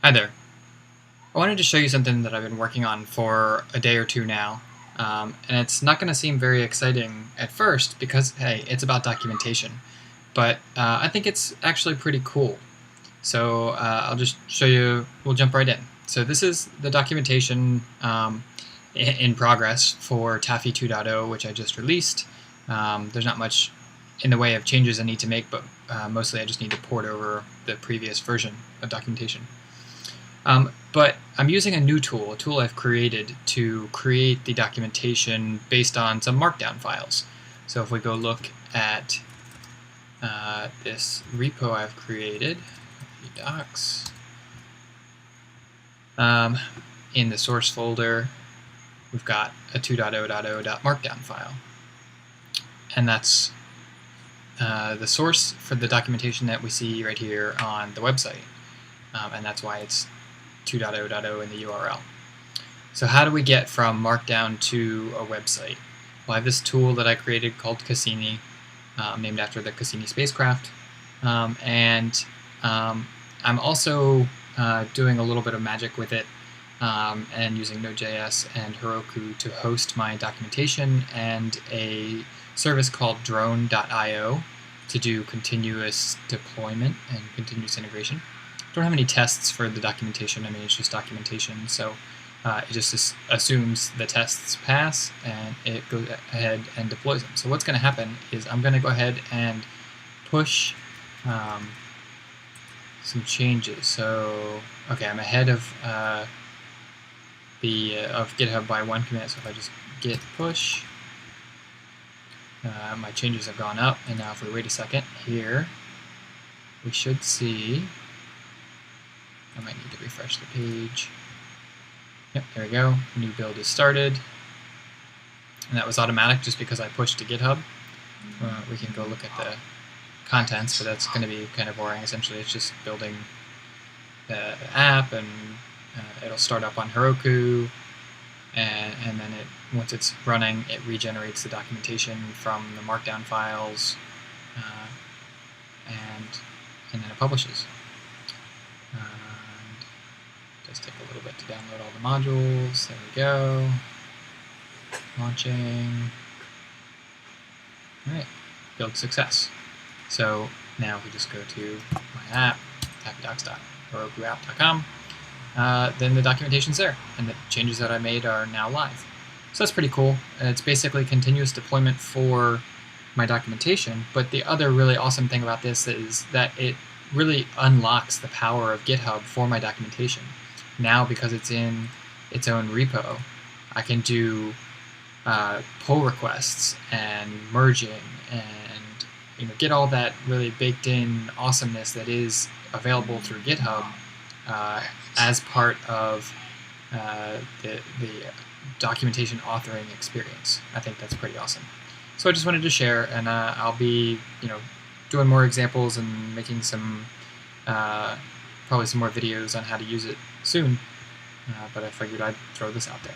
Hi there. I wanted to show you something that I've been working on for a day or two now. And it's not going to seem very exciting at first because, hey, it's about documentation. But I think it's actually pretty cool. So I'll just show you, we'll jump right in. So this is the documentation in progress for Taffy 2.0, which I just released. There's not much in the way of changes I need to make, but mostly I just need to port over the previous version of documentation. But I'm using a new tool, a tool I've created to create the documentation based on some markdown files. So if we go look at this repo I've created, docs, in the source folder, we've got a 2.0.0.markdown file. And that's the source for the documentation that we see right here on the website. And that's why it's 2.0.0 in the URL. So how do we get from Markdown to a website? Well, I have this tool that I created called Cassini, named after the Cassini spacecraft. And I'm also doing a little bit of magic with it and using Node.js and Heroku to host my documentation, and a service called drone.io to do continuous deployment and continuous integration. Don't have any tests for the documentation. I mean, it's just documentation, so it just assumes the tests pass and it goes ahead and deploys them. So what's going to happen is I'm going to go ahead and push some changes. So okay, I'm ahead of GitHub by one commit. So if I just git push, my changes have gone up, and now if we wait a second here, we should see. I might need to refresh the page. Yep, there we go. New build is started. And that was automatic just because I pushed to GitHub. We can go look at the contents, but that's going to be kind of boring. Essentially, it's just building the app, and it'll start up on Heroku. And then once it's running, it regenerates the documentation from the markdown files, and then it publishes. Does take a little bit to download all the modules. There we go. Launching. Alright, build success. So now if we just go to my app, taffydocs.herokuapp.com, then the documentation's there, and the changes that I made are now live. So that's pretty cool. It's basically continuous deployment for my documentation, but the other really awesome thing about this is that it really unlocks the power of GitHub for my documentation. Now, because it's in its own repo, I can do pull requests and merging, and get all that really baked-in awesomeness that is available through GitHub as part of the documentation authoring experience. I think that's pretty awesome. So I just wanted to share, and I'll be doing more examples and making some probably some more videos on how to use it soon, but I figured I'd throw this out there.